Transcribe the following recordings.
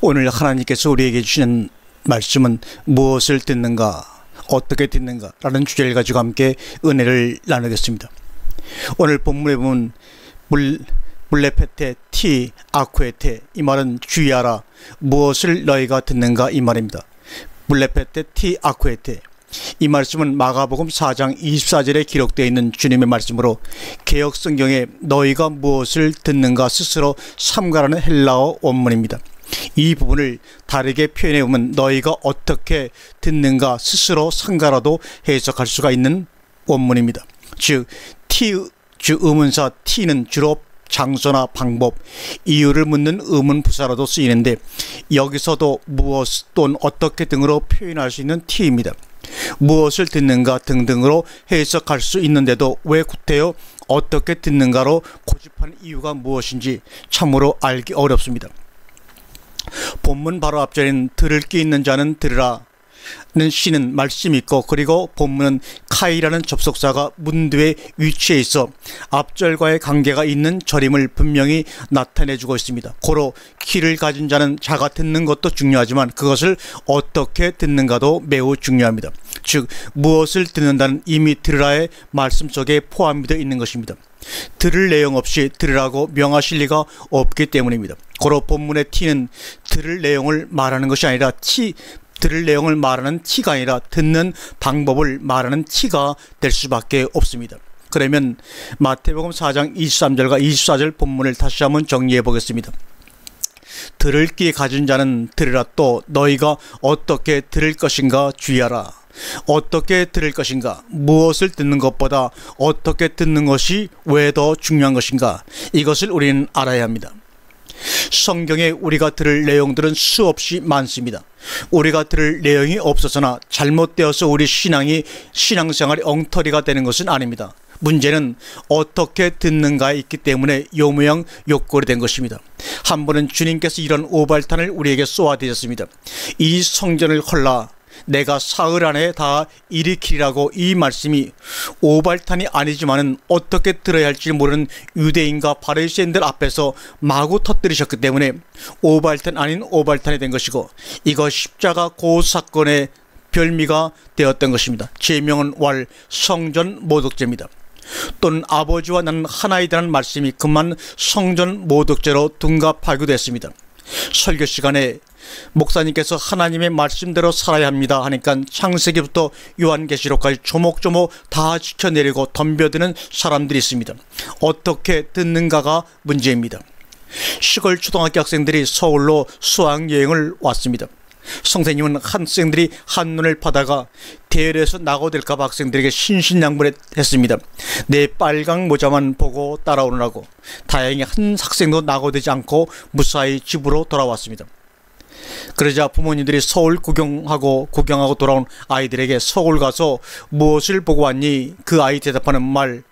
오늘 하나님께서 우리에게 주시는 말씀은 무엇을 듣는가, 어떻게 듣는가 라는 주제를 가지고 함께 은혜를 나누겠습니다. 오늘 본문에 보면 물레페테 티 아쿠에테, 이 말은 주의하라, 무엇을 너희가 듣는가, 이 말입니다. 물레페테 티 아쿠에테, 이 말씀은 마가복음 4장 24절에 기록되어 있는 주님의 말씀으로 개역 성경에 너희가 무엇을 듣는가 스스로 삼가라는 헬라어 원문입니다. 이 부분을 다르게 표현해 보면 너희가 어떻게 듣는가 스스로 삼가라도 해석할 수가 있는 원문입니다. 즉 의문사 t는 주로 장소나 방법, 이유를 묻는 의문부사로도 쓰이는데 여기서도 무엇 또는 어떻게 등으로 표현할 수 있는 t입니다. 무엇을 듣는가 등등으로 해석할 수 있는데도 왜 구태여 어떻게 듣는가로 고집하는 이유가 무엇인지 참으로 알기 어렵습니다. 본문 바로 앞절인 들을 귀 있는 자는 들으라 는 시는 말씀이 있고, 그리고 본문은 카이라는 접속사가 문두에 위치해 있어 앞절과의 관계가 있는 절임을 분명히 나타내주고 있습니다. 고로 귀를 가진 자는 자가 듣는 것도 중요하지만 그것을 어떻게 듣는가도 매우 중요합니다. 즉 무엇을 듣는다는 이미 들으라의 말씀 속에 포함이 되어 있는 것입니다. 들을 내용 없이 들으라고 명하실 리가 없기 때문입니다. 고로 본문의 t는 들을 내용을 말하는 것이 아니라 들을 내용을 말하는 티가 아니라 듣는 방법을 말하는 티가 될 수밖에 없습니다. 그러면 마태복음 4장 23절과 24절 본문을 다시 한번 정리해 보겠습니다. 들을 귀 가진 자는 들으라, 또 너희가 어떻게 들을 것인가 주의하라. 어떻게 들을 것인가, 무엇을 듣는 것보다 어떻게 듣는 것이 왜 더 중요한 것인가, 이것을 우리는 알아야 합니다. 성경에 우리가 들을 내용들은 수없이 많습니다. 우리가 들을 내용이 없어서나 잘못되어서 우리 신앙생활이 엉터리가 되는 것은 아닙니다. 문제는 어떻게 듣는가에 있기 때문에 요모양 요꼴이 된 것입니다. 한 번은 주님께서 이런 오발탄을 우리에게 쏘아대셨습니다. 이 성전을 헐라 내가 사흘 안에 다 일으키리라고, 이 말씀이 오발탄이 아니지만은 어떻게 들어야 할지 모르는 유대인과 바리새인들 앞에서 마구 터뜨리셨기 때문에 오발탄 아닌 오발탄이 된 것이고, 이거 십자가 고 사건의 별미가 되었던 것입니다. 제명은 왈 성전 모독죄입니다. 또는 아버지와 나는 하나이다라는 말씀이 그만 성전 모독죄로 둔갑하기도 했습니다. 설교 시간에 목사님께서 하나님의 말씀대로 살아야 합니다 하니까 창세기부터 요한계시록까지 조목조목 다 지켜내리고 덤벼드는 사람들이 있습니다. 어떻게 듣는가가 문제입니다. 시골 초등학교 학생들이 서울로 수학여행을 왔습니다. 선생님은 학생들이 한눈을 파다가 대열에서 낙오될까봐 학생들에게 신신양부했습니다. 내 빨강 모자만 보고 따라오느라고. 다행히 한 학생도 낙오되지 않고 무사히 집으로 돌아왔습니다. 그러자 부모님들이 서울 구경하고 돌아온 아이들에게 서울 가서 무엇을 보고 왔니? 그 아이 대답하는 말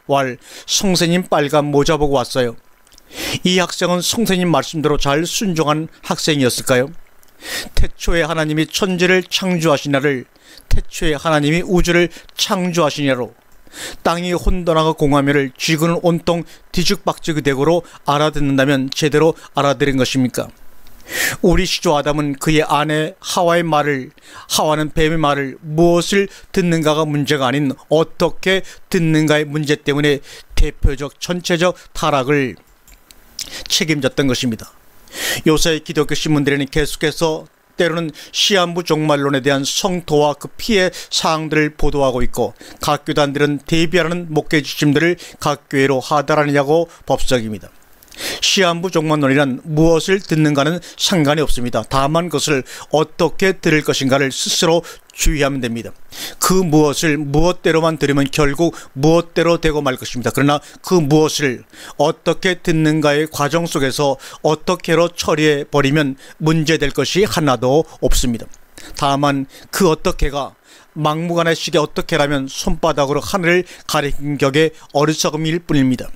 선생님 빨간 모자 보고 왔어요. 이 학생은 선생님 말씀대로 잘 순종한 학생이었을까요? 태초에 하나님이 천지를 창조하시나를, 태초에 하나님이 우주를 창조하시냐로, 땅이 혼돈하고 공하면을 지구는 온통 뒤죽박죽이 되고로 알아듣는다면 제대로 알아들은 것입니까? 우리 시조 아담은 그의 아내 하와는 뱀의 말을 무엇을 듣는가가 문제가 아닌 어떻게 듣는가의 문제 때문에 대표적 전체적 타락을 책임졌던 것입니다. 요새 기독교 신문들에는 계속해서 때로는 시한부 종말론에 대한 성토와 그 피해 사항들을 보도하고 있고, 각 교단들은 대비하라는 목회 지침들을 각 교회로 하달하느냐고 법석입니다. 시한부 종말론이란 무엇을 듣는가는 상관이 없습니다. 다만 그것을 어떻게 들을 것인가를 스스로 주의하면 됩니다. 그 무엇을 무엇대로만 들으면 결국 무엇대로 되고 말 것입니다. 그러나 그 무엇을 어떻게 듣는가의 과정 속에서 어떻게로 처리해 버리면 문제될 것이 하나도 없습니다. 다만 그 어떻게가 막무가내 식의 어떻게라면 손바닥으로 하늘을 가리킨 격의 어리석음일 뿐입니다.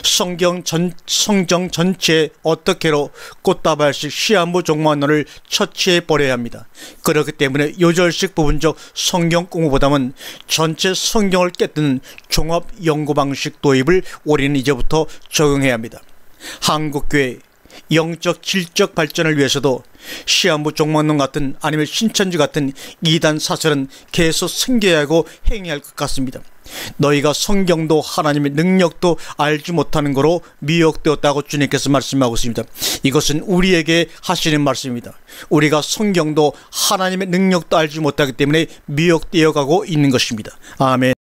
성경 전체에 어떻게로 꽃다발식 시한부 종말론을 처치해 버려야 합니다. 그렇기 때문에 요절식 부분적 성경 공부보다는 전체 성경을 깨뜨는 종합 연구 방식 도입을 우리는 이제부터 적용해야 합니다. 한국교회 영적 질적 발전을 위해서도 시한부 종말론 같은 아니면 신천지 같은 이단 사설은 계속 생겨야 하고 행해야 할 것 같습니다. 너희가 성경도 하나님의 능력도 알지 못하는 거로 미혹되었다고 주님께서 말씀하고 있습니다. 이것은 우리에게 하시는 말씀입니다. 우리가 성경도 하나님의 능력도 알지 못하기 때문에 미혹되어 가고 있는 것입니다. 아멘.